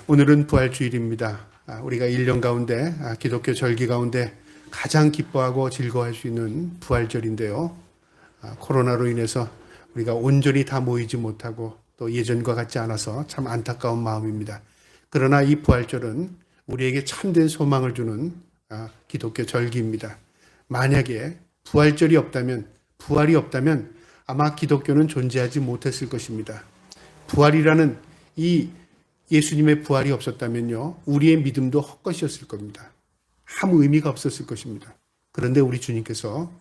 오늘은 부활주일입니다. 우리가 1년 가운데 기독교 절기 가운데 가장 기뻐하고 즐거워할 수 있는 부활절인데요. 코로나로 인해서 우리가 온전히 다 모이지 못하고 또 예전과 같지 않아서 참 안타까운 마음입니다. 그러나 이 부활절은 우리에게 참된 소망을 주는 기독교 절기입니다. 만약에 부활이 없다면 아마 기독교는 존재하지 못했을 것입니다. 부활이라는 이 예수님의 부활이 없었다면요, 우리의 믿음도 헛것이었을 겁니다. 아무 의미가 없었을 것입니다. 그런데 우리 주님께서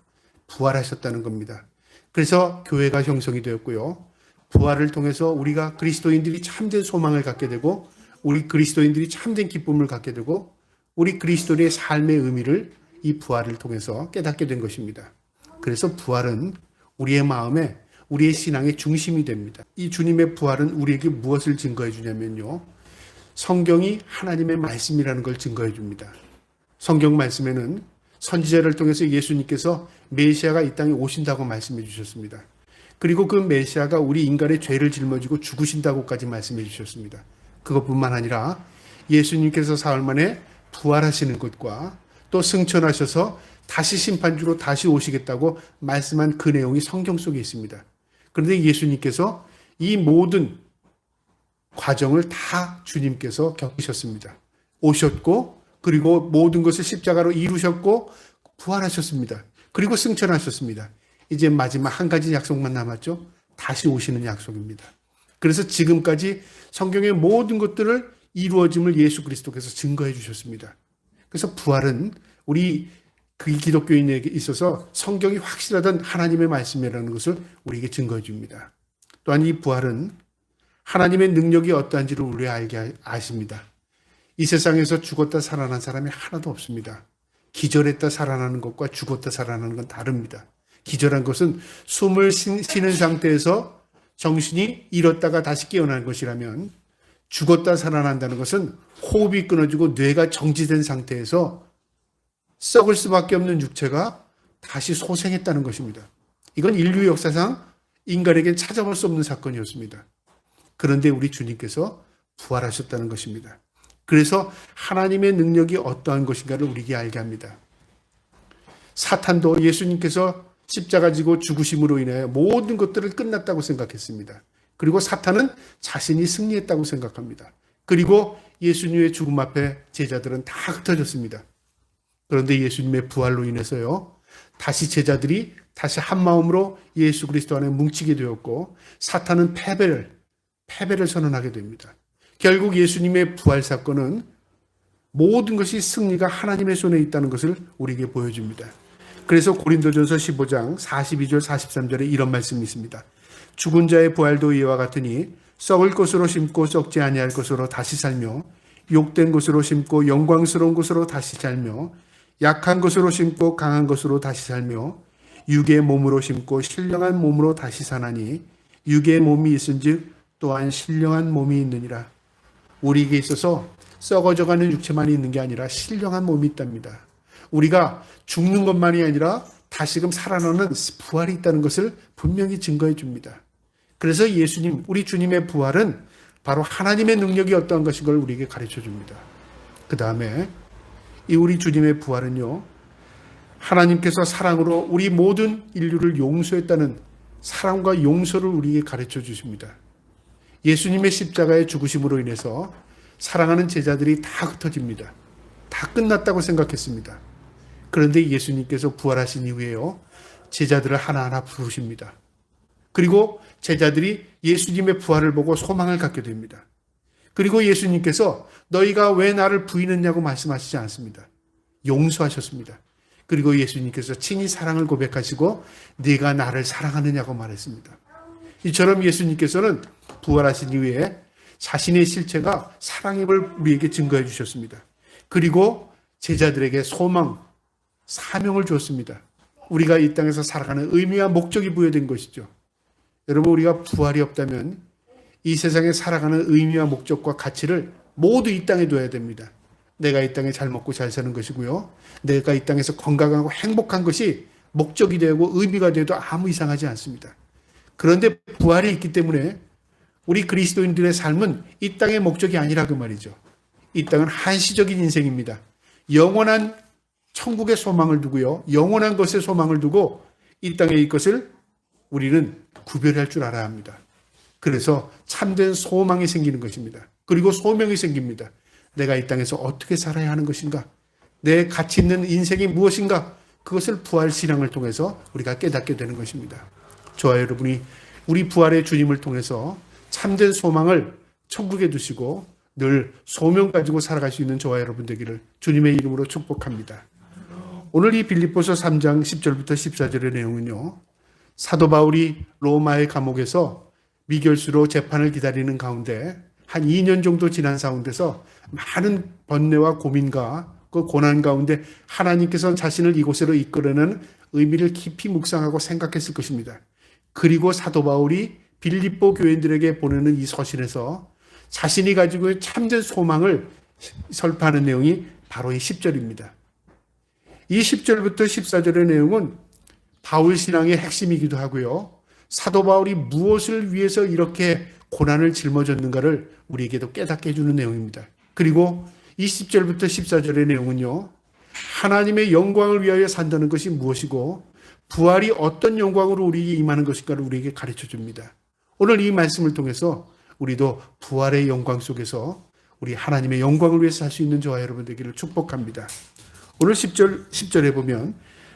부활하셨다는 겁니다. 그래서 교회가 형성이 되었고요, 부활을 통해서 우리가 그리스도인들이 참된 소망을 갖게 되고, 우리 그리스도인들이 참된 기쁨을 갖게 되고, 우리 그리스도인의 삶의 의미를 이 부활을 통해서 깨닫게 된 것입니다. 그래서 부활은 우리의 마음에, 우리의 신앙의 중심이 됩니다. 이 주님의 부활은 우리에게 무엇을 증거해 주냐면요, 성경이 하나님의 말씀이라는 걸 증거해 줍니다. 성경 말씀에는 선지자를 통해서 예수님께서 메시아가 이 땅에 오신다고 말씀해 주셨습니다. 그리고 그 메시아가 우리 인간의 죄를 짊어지고 죽으신다고까지 말씀해 주셨습니다. 그것뿐만 아니라 예수님께서 사흘 만에 부활하시는 것과 또 승천하셔서 다시 심판주로 다시 오시겠다고 말씀한 그 내용이 성경 속에 있습니다. 그런데 예수님께서 이 모든 과정을 다 주님께서 겪으셨습니다. 오셨고, 그리고 모든 것을 십자가로 이루셨고, 부활하셨습니다. 그리고 승천하셨습니다. 이제 마지막 한 가지 약속만 남았죠. 다시 오시는 약속입니다. 그래서 지금까지 성경의 모든 것들을 이루어짐을 예수 그리스도께서 증거해 주셨습니다. 그래서 부활은 우리 그 기독교인에게 있어서 성경이 확실하던 하나님의 말씀이라는 것을 우리에게 증거해 줍니다. 또한 이 부활은 하나님의 능력이 어떠한지를 우리 알게 아십니다. 이 세상에서 죽었다 살아난 사람이 하나도 없습니다. 기절했다 살아나는 것과 죽었다 살아나는 건 다릅니다. 기절한 것은 숨을 쉬는 상태에서 정신이 잃었다가 다시 깨어나는 것이라면, 죽었다 살아난다는 것은 호흡이 끊어지고 뇌가 정지된 상태에서 썩을 수밖에 없는 육체가 다시 소생했다는 것입니다. 이건 인류 역사상 인간에게 찾아볼 수 없는 사건이었습니다. 그런데 우리 주님께서 부활하셨다는 것입니다. 그래서 하나님의 능력이 어떠한 것인가를 우리에게 알게 합니다. 사탄도 예수님께서 십자가 지고 죽으심으로 인해 모든 것들을 끝났다고 생각했습니다. 그리고 사탄은 자신이 승리했다고 생각합니다. 그리고 예수님의 죽음 앞에 제자들은 다 흩어졌습니다. 그런데 예수님의 부활로 인해서요, 다시 제자들이 다시 한 마음으로 예수 그리스도 안에 뭉치게 되었고, 사탄은 패배를 선언하게 됩니다. 결국 예수님의 부활 사건은 모든 것이 승리가 하나님의 손에 있다는 것을 우리에게 보여줍니다. 그래서 고린도전서 15장 42절 43절에 이런 말씀이 있습니다. 죽은 자의 부활도 이와 같으니 썩을 것으로 심고 썩지 아니할 것으로 다시 살며, 욕된 것으로 심고 영광스러운 것으로 다시 살며, 약한 것으로 심고 강한 것으로 다시 살며, 육의 몸으로 심고 신령한 몸으로 다시 사나니 육의 몸이 있은즉 또한 신령한 몸이 있느니라. 우리에게 있어서 썩어져가는 육체만 있는 게 아니라 신령한 몸이 있답니다. 우리가 죽는 것만이 아니라 다시금 살아나는 부활이 있다는 것을 분명히 증거해 줍니다. 그래서 우리 주님의 부활은 바로 하나님의 능력이 어떠한 것인 걸 우리에게 가르쳐 줍니다. 그 다음에 이 우리 주님의 부활은요, 하나님께서 사랑으로 우리 모든 인류를 용서했다는 사랑과 용서를 우리에게 가르쳐 주십니다. 예수님의 십자가의 죽으심으로 인해서 사랑하는 제자들이 다 흩어집니다. 다 끝났다고 생각했습니다. 그런데 예수님께서 부활하신 이후에요, 제자들을 하나하나 부르십니다. 그리고 제자들이 예수님의 부활을 보고 소망을 갖게 됩니다. 그리고 예수님께서 너희가 왜 나를 부인했냐고 말씀하시지 않습니다. 용서하셨습니다. 그리고 예수님께서 친히 사랑을 고백하시고 네가 나를 사랑하느냐고 말했습니다. 이처럼 예수님께서는 부활하신 이후에 자신의 실체가 사랑임을 우리에게 증거해 주셨습니다. 그리고 제자들에게 소망, 사명을 주었습니다. 우리가 이 땅에서 살아가는 의미와 목적이 부여된 것이죠. 여러분, 우리가 부활이 없다면 이 세상에 살아가는 의미와 목적과 가치를 모두 이 땅에 둬야 됩니다. 내가 이 땅에 잘 먹고 잘 사는 것이고요, 내가 이 땅에서 건강하고 행복한 것이 목적이 되고 의미가 되어도 아무 이상하지 않습니다. 그런데 부활이 있기 때문에 우리 그리스도인들의 삶은 이 땅의 목적이 아니라 그 말이죠. 이 땅은 한시적인 인생입니다. 영원한 천국의 소망을 두고요. 영원한 것의 소망을 두고 이 땅의 이것을 우리는 구별할 줄 알아야 합니다. 그래서 참된 소망이 생기는 것입니다. 그리고 소명이 생깁니다. 내가 이 땅에서 어떻게 살아야 하는 것인가? 내 가치 있는 인생이 무엇인가? 그것을 부활 신앙을 통해서 우리가 깨닫게 되는 것입니다. 저와 여러분이 우리 부활의 주님을 통해서 참된 소망을 천국에 두시고 늘 소명 가지고 살아갈 수 있는 저와 여러분 되기를 주님의 이름으로 축복합니다. 오늘 이 빌립보서 3장 10절부터 14절의 내용은요. 사도 바울이 로마의 감옥에서 미결수로 재판을 기다리는 가운데 한 2년 정도 지난 가운데서 많은 번뇌와 고민과 그 고난 가운데 하나님께서 자신을 이곳으로 이끌어내는 의미를 깊이 묵상하고 생각했을 것입니다. 그리고 사도 바울이 빌립보 교인들에게 보내는 이 서신에서 자신이 가지고 있는 참된 소망을 설파하는 내용이 바로 이 10절입니다. 이 10절부터 14절의 내용은 바울 신앙의 핵심이기도 하고요. 사도 바울이 무엇을 위해서 이렇게 고난을 짊어졌는가를 우리에게도 깨닫게 해주는 내용입니다. 그리고 20절부터 14절의 내용은요. 하나님의 영광을 위하여 산다는 것이 무엇이고 부활이 어떤 영광으로 우리에게 임하는 것인가를 우리에게 가르쳐 줍니다. 오늘 이 말씀을 통해서 우리도 부활의 영광 속에서 우리 하나님의 영광을 위해서 살 수 있는 저와 여러분 되기를 축복합니다. 오늘 10절에 보면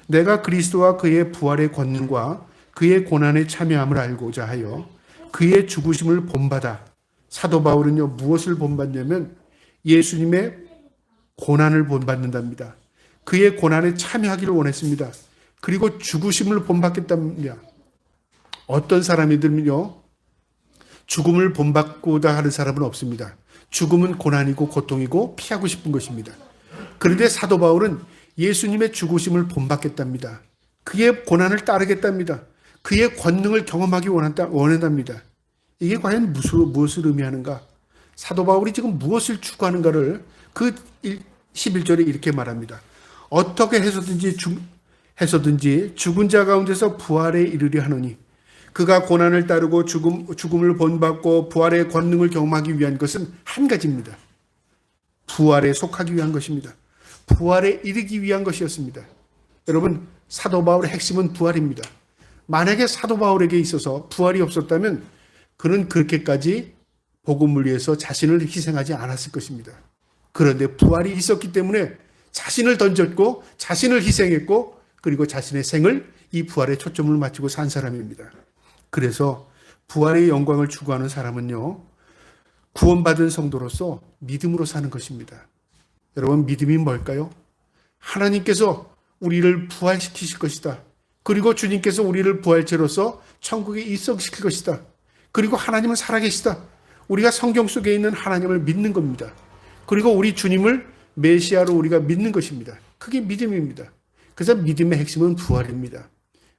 내가 그리스도와 그의 부활의 권능과 그의 고난에 참여함을 알고자 하여 그의 죽으심을 본받아. 사도 바울은요 무엇을 본받냐면 예수님의 고난을 본받는답니다. 그의 고난에 참여하기를 원했습니다. 그리고 죽으심을 본받겠답니다. 어떤 사람이들은요 죽음을 본받고자 하는 사람은 없습니다. 죽음은 고난이고 고통이고 피하고 싶은 것입니다. 그런데 사도 바울은 예수님의 죽으심을 본받겠답니다. 그의 고난을 따르겠답니다. 그의 권능을 경험하기 원한답니다. 이게 과연 무엇을 의미하는가? 사도 바울이 지금 무엇을 추구하는가를 그 11절에 이렇게 말합니다. 어떻게 해서든지 죽은 자 가운데서 부활에 이르려 하노니 그가 고난을 따르고 죽음을 본받고 부활의 권능을 경험하기 위한 것은 한 가지입니다. 부활에 속하기 위한 것입니다. 부활에 이르기 위한 것이었습니다. 여러분, 사도 바울의 핵심은 부활입니다. 만약에 사도 바울에게 있어서 부활이 없었다면 그는 그렇게까지 복음을 위해서 자신을 희생하지 않았을 것입니다. 그런데 부활이 있었기 때문에 자신을 던졌고 자신을 희생했고 그리고 자신의 생을 이 부활에 초점을 맞추고 산 사람입니다. 그래서 부활의 영광을 추구하는 사람은요, 구원받은 성도로서 믿음으로 사는 것입니다. 여러분, 믿음이 뭘까요? 하나님께서 우리를 부활시키실 것이다. 그리고 주님께서 우리를 부활체로서 천국에 입성시킬 것이다. 그리고 하나님은 살아계시다. 우리가 성경 속에 있는 하나님을 믿는 겁니다. 그리고 우리 주님을 메시아로 우리가 믿는 것입니다. 그게 믿음입니다. 그래서 믿음의 핵심은 부활입니다.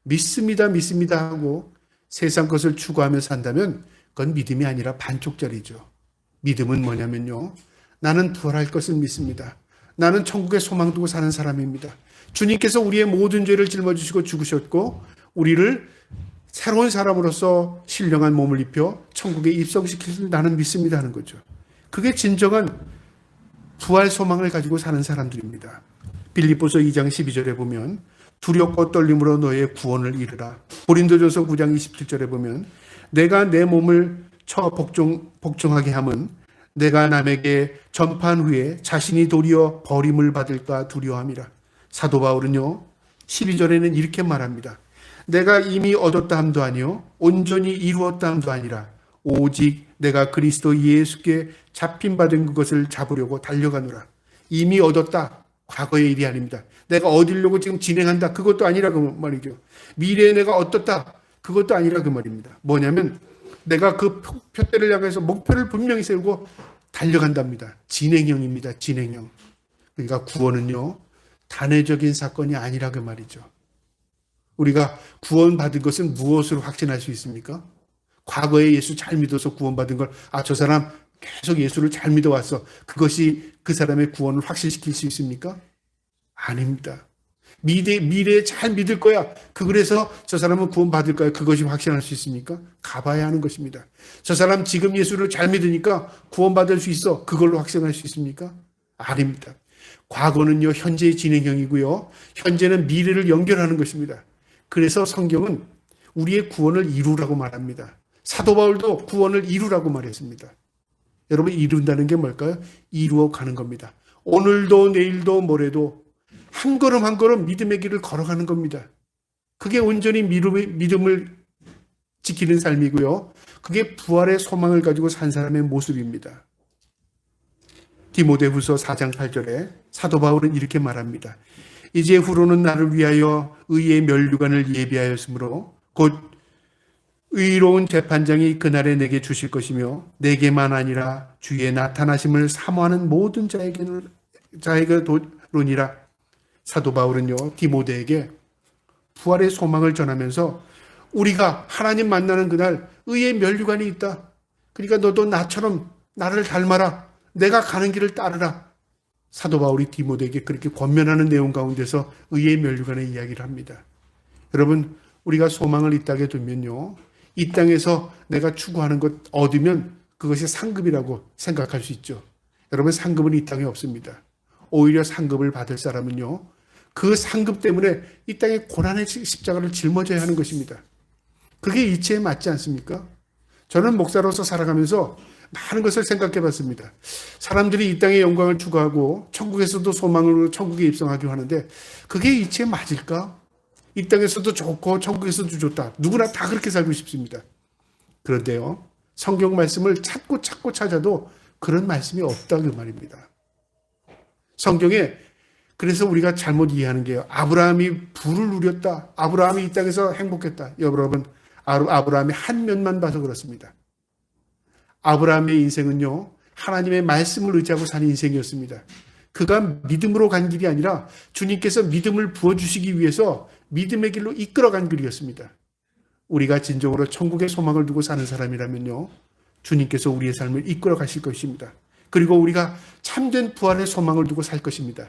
믿습니다 하고 세상 것을 추구하며 산다면 그건 믿음이 아니라 반쪽짜리죠. 믿음은 뭐냐면요. 나는 부활할 것을 믿습니다. 나는 천국에 소망 두고 사는 사람입니다. 주님께서 우리의 모든 죄를 짊어지시고 죽으셨고 우리를 새로운 사람으로서 신령한 몸을 입혀 천국에 입성시킬 나는 믿습니다 하는 거죠. 그게 진정한 부활 소망을 가지고 사는 사람들입니다. 빌립보서 2장 12절에 보면 두렵고 떨림으로 너의 구원을 이르라. 고린도전서 9장 27절에 보면 내가 내 몸을 쳐 복종하게 함은 내가 남에게 전파한 후에 자신이 도리어 버림을 받을까 두려워함이라. 사도 바울은요 12절에는 이렇게 말합니다. 내가 이미 얻었다 함도 아니요 온전히 이루었다 함도 아니라 오직 내가 그리스도 예수께 잡힌 받은 그것을 잡으려고 달려가노라. 이미 얻었다. 과거의 일이 아닙니다. 내가 얻으려고 지금 진행한다. 그것도 아니라 그 말이죠. 미래에 내가 얻었다. 그것도 아니라 그 말입니다. 뭐냐면 내가 그 표대를 향해서 목표를 분명히 세우고 달려간답니다. 진행형입니다. 진행형. 그러니까 구원은요. 단회적인 사건이 아니라 그 말이죠. 우리가 구원받은 것은 무엇으로 확신할 수 있습니까? 과거에 예수 잘 믿어서 구원받은 걸 저 사람 계속 예수를 잘 믿어왔어. 그것이 그 사람의 구원을 확실시킬 수 있습니까? 아닙니다. 미래에 잘 믿을 거야. 그래서 저 사람은 구원받을 거야. 그것이 확신할 수 있습니까? 가봐야 하는 것입니다. 저 사람 지금 예수를 잘 믿으니까 구원받을 수 있어. 그걸로 확신할 수 있습니까? 아닙니다. 과거는요, 현재의 진행형이고요. 현재는 미래를 연결하는 것입니다. 그래서 성경은 우리의 구원을 이루라고 말합니다. 사도 바울도 구원을 이루라고 말했습니다. 여러분, 이룬다는 게 뭘까요? 이루어 가는 겁니다. 오늘도 내일도 모레도 한 걸음 한 걸음 믿음의 길을 걸어가는 겁니다. 그게 온전히 믿음을 지키는 삶이고요. 그게 부활의 소망을 가지고 산 사람의 모습입니다. 디모데후서 4장 8절에 사도 바울은 이렇게 말합니다. 이제 후로는 나를 위하여 의의 면류관을 예비하였으므로 곧 의로운 재판장이 그날에 내게 주실 것이며 내게만 아니라 주의 나타나심을 사모하는 모든 자에게로니라. 사도 바울은요, 디모데에게 부활의 소망을 전하면서 우리가 하나님 만나는 그날 의의 면류관이 있다. 그러니까 너도 나처럼 나를 닮아라. 내가 가는 길을 따르라. 사도 바울이 디모데에게 그렇게 권면하는 내용 가운데서 의의 면류관의 이야기를 합니다. 여러분, 우리가 소망을 이 땅에 두면요, 이 땅에서 내가 추구하는 것 얻으면 그것이 상급이라고 생각할 수 있죠. 여러분, 상급은 이 땅에 없습니다. 오히려 상급을 받을 사람은요, 그 상급 때문에 이 땅에 고난의 십자가를 짊어져야 하는 것입니다. 그게 이치에 맞지 않습니까? 저는 목사로서 살아가면서 많은 것을 생각해 봤습니다. 사람들이 이 땅의 영광을 추구하고 천국에서도 소망으로 천국에 입성하기로 하는데 그게 이치에 맞을까? 이 땅에서도 좋고 천국에서도 좋다. 누구나 다 그렇게 살고 싶습니다. 그런데요, 성경 말씀을 찾고 찾아도 그런 말씀이 없다 그 말입니다. 성경에 그래서 우리가 잘못 이해하는 게요, 아브라함이 부를 누렸다. 아브라함이 이 땅에서 행복했다. 여러분, 아브라함의 한 면만 봐서 그렇습니다. 아브라함의 인생은요, 하나님의 말씀을 의지하고 사는 인생이었습니다. 그가 믿음으로 간 길이 아니라 주님께서 믿음을 부어주시기 위해서 믿음의 길로 이끌어간 길이었습니다. 우리가 진정으로 천국의 소망을 두고 사는 사람이라면요, 주님께서 우리의 삶을 이끌어 가실 것입니다. 그리고 우리가 참된 부활의 소망을 두고 살 것입니다.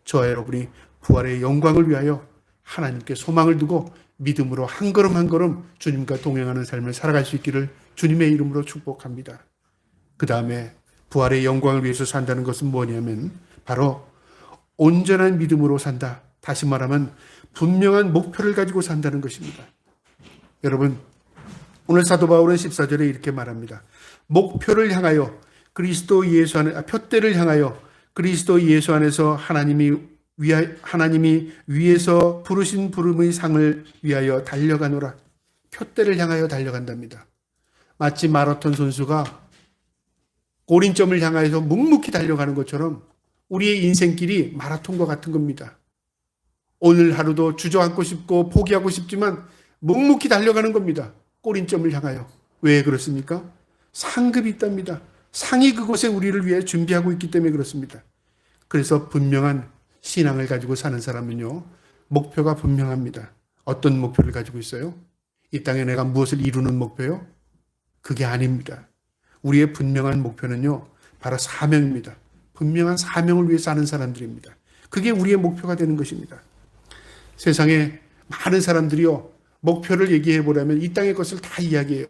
저와 여러분이 부활의 영광을 위하여 하나님께 소망을 두고 믿음으로 한 걸음 한 걸음 주님과 동행하는 삶을 살아갈 수 있기를 주님의 이름으로 축복합니다. 그 다음에 부활의 영광을 위해서 산다는 것은 뭐냐면 바로 온전한 믿음으로 산다. 다시 말하면 분명한 목표를 가지고 산다는 것입니다. 여러분, 오늘 사도 바울은 14절에 이렇게 말합니다. 목표를 향하여 그리스도 예수 안에, 표대를 향하여 그리스도 예수 안에서 하나님이 위에서 부르신 부름의 상을 위하여 달려가노라. 표대를 향하여 달려간답니다. 마치 마라톤 선수가 골인점을 향하여서 묵묵히 달려가는 것처럼 우리의 인생길이 마라톤과 같은 겁니다. 오늘 하루도 주저앉고 싶고 포기하고 싶지만 묵묵히 달려가는 겁니다. 골인점을 향하여. 왜 그렇습니까? 상급이 있답니다. 상이 그곳에 우리를 위해 준비하고 있기 때문에 그렇습니다. 그래서 분명한 신앙을 가지고 사는 사람은요, 목표가 분명합니다. 어떤 목표를 가지고 있어요? 이 땅에 내가 무엇을 이루는 목표요? 그게 아닙니다. 우리의 분명한 목표는요, 바로 사명입니다. 분명한 사명을 위해 사는 사람들입니다. 그게 우리의 목표가 되는 것입니다. 세상에 많은 사람들이요, 목표를 얘기해 보려면 이 땅의 것을 다 이야기해요.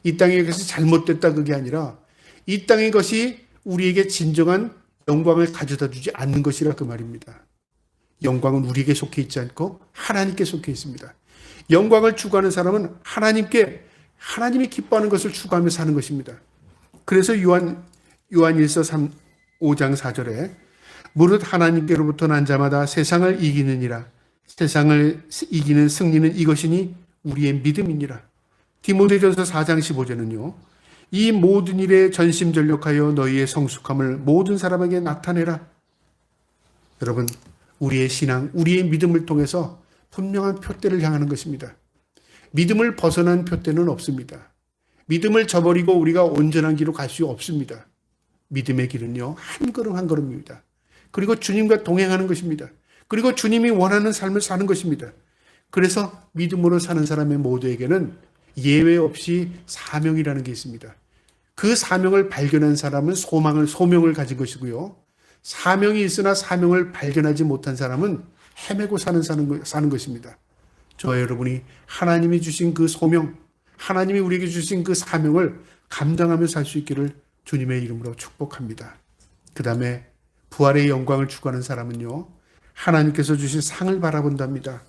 이 땅의 것이 잘못됐다 그게 아니라 이 땅의 것이 우리에게 진정한 영광을 가져다 주지 않는 것이라 그 말입니다. 영광은 우리에게 속해 있지 않고 하나님께 속해 있습니다. 영광을 추구하는 사람은 하나님이 기뻐하는 것을 추구하며 사는 것입니다. 그래서 요한일서 5장 4절에 무릇 하나님께로부터 난 자마다 세상을 이기느니라. 세상을 이기는 승리는 이것이니 우리의 믿음이니라. 디모데전서 4장 15절은요. 이 모든 일에 전심전력하여 너희의 성숙함을 모든 사람에게 나타내라. 여러분, 우리의 신앙, 우리의 믿음을 통해서 분명한 표대를 향하는 것입니다. 믿음을 벗어난 표대는 없습니다. 믿음을 저버리고 우리가 온전한 길로 갈 수 없습니다. 믿음의 길은요, 한 걸음 한 걸음입니다. 그리고 주님과 동행하는 것입니다. 그리고 주님이 원하는 삶을 사는 것입니다. 그래서 믿음으로 사는 사람의 모두에게는 예외 없이 사명이라는 게 있습니다. 그 사명을 발견한 사람은 소명을 가진 것이고요. 사명이 있으나 사명을 발견하지 못한 사람은 헤매고 사는 것입니다. 저와 여러분이 하나님이 주신 그 소명, 하나님이 우리에게 주신 그 사명을 감당하며 살 수 있기를 주님의 이름으로 축복합니다. 그 다음에 부활의 영광을 추구하는 사람은요, 하나님께서 주신 상을 바라본답니다.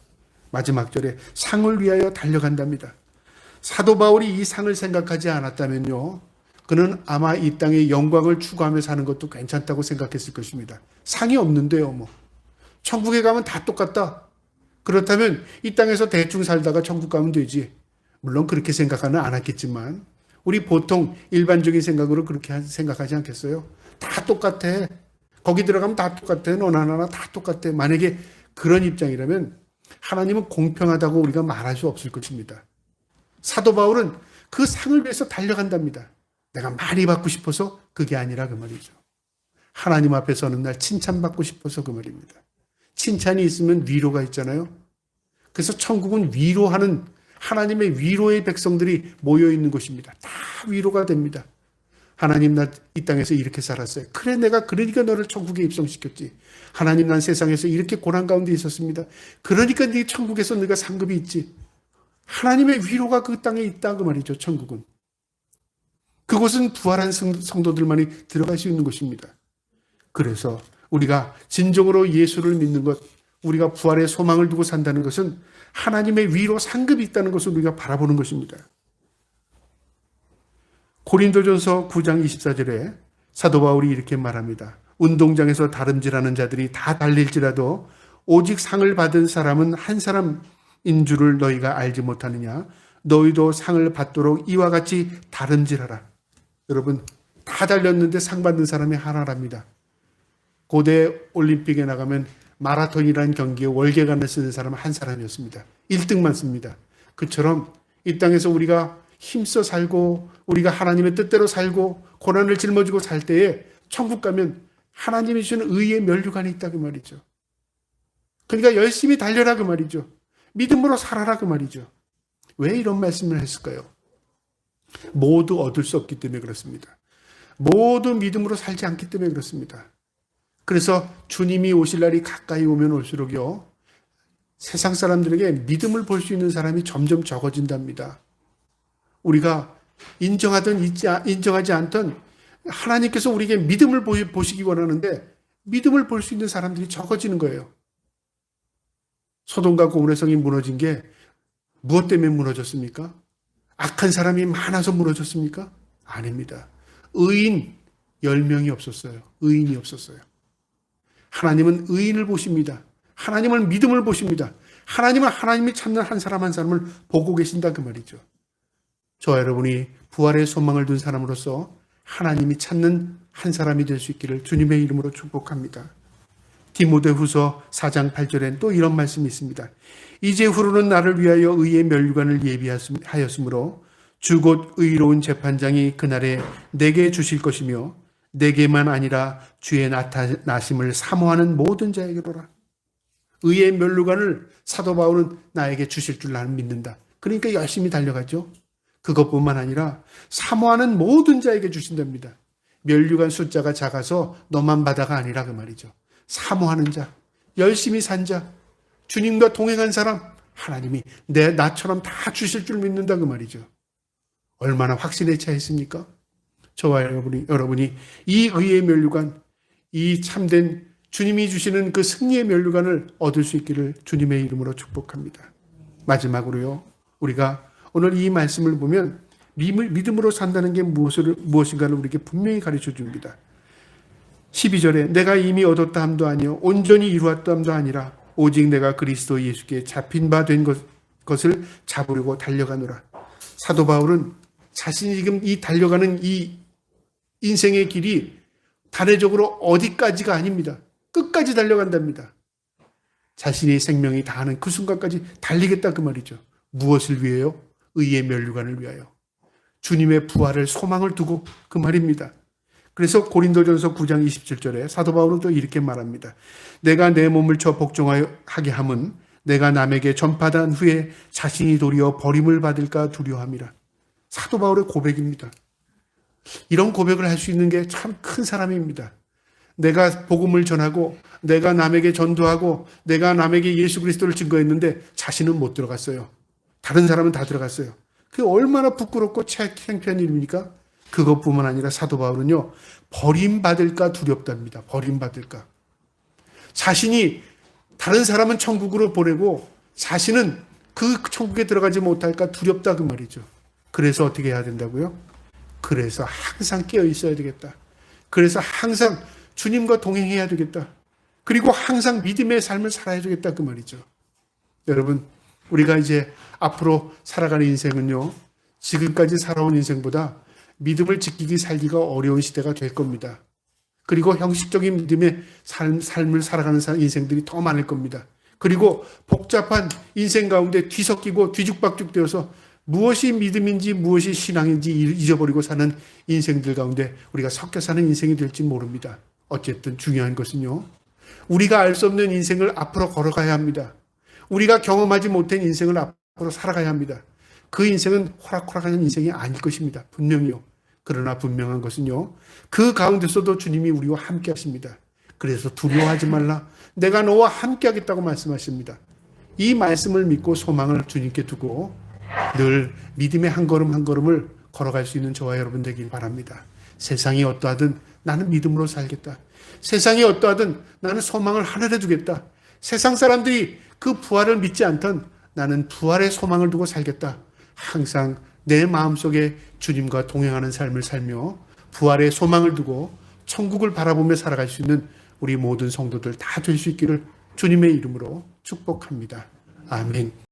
마지막 절에 상을 위하여 달려간답니다. 사도 바울이 이 상을 생각하지 않았다면요, 그는 아마 이 땅의 영광을 추구하며 사는 것도 괜찮다고 생각했을 것입니다. 상이 없는데요, 뭐. 천국에 가면 다 똑같다. 그렇다면 이 땅에서 대충 살다가 천국 가면 되지. 물론 그렇게 생각하는 않았겠지만 우리 보통 일반적인 생각으로 그렇게 생각하지 않겠어요? 다 똑같아. 거기 들어가면 다 똑같아. 너나 나나 다 똑같아. 만약에 그런 입장이라면 하나님은 공평하다고 우리가 말할 수 없을 것입니다. 사도 바울은 그 상을 위해서 달려간답니다. 내가 많이 받고 싶어서 그게 아니라 그 말이죠. 하나님 앞에 서는 날 칭찬받고 싶어서 그 말입니다. 칭찬이 있으면 위로가 있잖아요. 그래서 천국은 위로하는 하나님의 위로의 백성들이 모여 있는 곳입니다. 다 위로가 됩니다. 하나님 나 이 땅에서 이렇게 살았어요. 그래 내가 그러니까 너를 천국에 입성시켰지. 하나님 난 세상에서 이렇게 고난 가운데 있었습니다. 그러니까 네 천국에서 네가 상급이 있지. 하나님의 위로가 그 땅에 있다 그 말이죠. 천국은. 그곳은 부활한 성도들만이 들어갈 수 있는 곳입니다. 그래서 우리가 진정으로 예수를 믿는 것, 우리가 부활의 소망을 두고 산다는 것은 하나님의 위로 상급이 있다는 것을 우리가 바라보는 것입니다. 고린도전서 9장 24절에 사도 바울이 이렇게 말합니다. 운동장에서 다름질하는 자들이 다 달릴지라도 오직 상을 받은 사람은 한 사람인 줄을 너희가 알지 못하느냐. 너희도 상을 받도록 이와 같이 다름질하라. 여러분 다 달렸는데 상 받는 사람이 하나랍니다. 고대 올림픽에 나가면 마라톤이라는 경기에 월계관을 쓰는 사람은 한 사람이었습니다. 1등만 씁니다. 그처럼 이 땅에서 우리가 힘써 살고 우리가 하나님의 뜻대로 살고 고난을 짊어지고 살 때에 천국 가면 하나님이 주시는 의의 면류관이 있다 그 말이죠. 그러니까 열심히 달려라 그 말이죠. 믿음으로 살아라 그 말이죠. 왜 이런 말씀을 했을까요? 모두 얻을 수 없기 때문에 그렇습니다. 모두 믿음으로 살지 않기 때문에 그렇습니다. 그래서 주님이 오실 날이 가까이 오면 올수록요, 세상 사람들에게 믿음을 볼 수 있는 사람이 점점 적어진답니다. 우리가 인정하든 인정하지 않든 하나님께서 우리에게 믿음을 보시기 원하는데 믿음을 볼 수 있는 사람들이 적어지는 거예요. 소돔과 고모라 성이 무너진 게 무엇 때문에 무너졌습니까? 악한 사람이 많아서 무너졌습니까? 아닙니다. 의인 10명이 없었어요. 의인이 없었어요. 하나님은 의인을 보십니다. 하나님은 믿음을 보십니다. 하나님은 하나님이 찾는 한 사람 한 사람을 보고 계신다 그 말이죠. 저와 여러분이 부활의 소망을 둔 사람으로서 하나님이 찾는 한 사람이 될 수 있기를 주님의 이름으로 축복합니다. 디모데후서 4장 8절엔 또 이런 말씀이 있습니다. 이제후로는 나를 위하여 의의 면류관을 예비하였으므로 주 곧 의로운 재판장이 그날에 내게 주실 것이며 내게만 아니라 주의 나타나심을 사모하는 모든 자에게로라. 의의 면류관을 사도 바울은 나에게 주실 줄 나는 믿는다. 그러니까 열심히 달려가죠. 그것뿐만 아니라 사모하는 모든 자에게 주신답니다. 면류관 숫자가 작아서 너만 받아가 아니라 그 말이죠. 사모하는 자, 열심히 산 자, 주님과 동행한 사람, 하나님이 나처럼 다 주실 줄 믿는다 그 말이죠. 얼마나 확신에 차 있습니까? 저와 여러분이 이 의의 면류관, 이 참된 주님이 주시는 그 승리의 면류관을 얻을 수 있기를 주님의 이름으로 축복합니다. 마지막으로요, 우리가 오늘 이 말씀을 보면 믿음으로 산다는 게 무엇인가를 우리에게 분명히 가르쳐 줍니다. 12절에 내가 이미 얻었다 함도 아니요 온전히 이루었다 함도 아니라 오직 내가 그리스도 예수께 잡힌 바 된 것을 잡으려고 달려가노라. 사도 바울은 자신이 지금 이 달려가는 이 인생의 길이 단회적으로 어디까지가 아닙니다. 끝까지 달려간답니다. 자신의 생명이 다하는 그 순간까지 달리겠다 그 말이죠. 무엇을 위해요? 의의 면류관을 위하여. 주님의 부활을 소망을 두고 그 말입니다. 그래서 고린도전서 9장 27절에 사도 바울은 또 이렇게 말합니다. 내가 내 몸을 쳐 복종하게 함은 내가 남에게 전파한 후에 자신이 도리어 버림을 받을까 두려워함이라. 사도 바울의 고백입니다. 이런 고백을 할 수 있는 게 참 큰 사람입니다. 내가 복음을 전하고 내가 남에게 전도하고 내가 남에게 예수 그리스도를 증거했는데 자신은 못 들어갔어요. 다른 사람은 다 들어갔어요. 그게 얼마나 부끄럽고 창피한 일입니까? 그것뿐만 아니라 사도 바울은요, 버림받을까 두렵답니다. 버림받을까. 자신이 다른 사람은 천국으로 보내고 자신은 그 천국에 들어가지 못할까 두렵다 그 말이죠. 그래서 어떻게 해야 된다고요? 그래서 항상 깨어 있어야 되겠다. 그래서 항상 주님과 동행해야 되겠다. 그리고 항상 믿음의 삶을 살아야 되겠다 그 말이죠. 여러분, 우리가 이제 앞으로 살아가는 인생은요, 지금까지 살아온 인생보다 믿음을 지키기 살기가 어려운 시대가 될 겁니다. 그리고 형식적인 믿음의 삶을 살아가는 인생들이 더 많을 겁니다. 그리고 복잡한 인생 가운데 뒤섞이고 뒤죽박죽 되어서 무엇이 믿음인지 무엇이 신앙인지 잊어버리고 사는 인생들 가운데 우리가 섞여 사는 인생이 될지 모릅니다. 어쨌든 중요한 것은요, 우리가 알 수 없는 인생을 앞으로 걸어가야 합니다. 우리가 경험하지 못한 인생을 앞으로 살아가야 합니다. 그 인생은 호락호락하는 인생이 아닐 것입니다. 분명히요. 그러나 분명한 것은요, 그 가운데서도 주님이 우리와 함께 하십니다. 그래서 두려워하지 말라. 내가 너와 함께 하겠다고 말씀하십니다. 이 말씀을 믿고 소망을 주님께 두고 늘 믿음의 한 걸음 한 걸음을 걸어갈 수 있는 저와 여러분 되길 바랍니다. 세상이 어떠하든 나는 믿음으로 살겠다. 세상이 어떠하든 나는 소망을 하늘에 두겠다. 세상 사람들이 그 부활을 믿지 않던 나는 부활의 소망을 두고 살겠다. 항상 내 마음속에 주님과 동행하는 삶을 살며 부활의 소망을 두고 천국을 바라보며 살아갈 수 있는 우리 모든 성도들 다 될 수 있기를 주님의 이름으로 축복합니다. 아멘.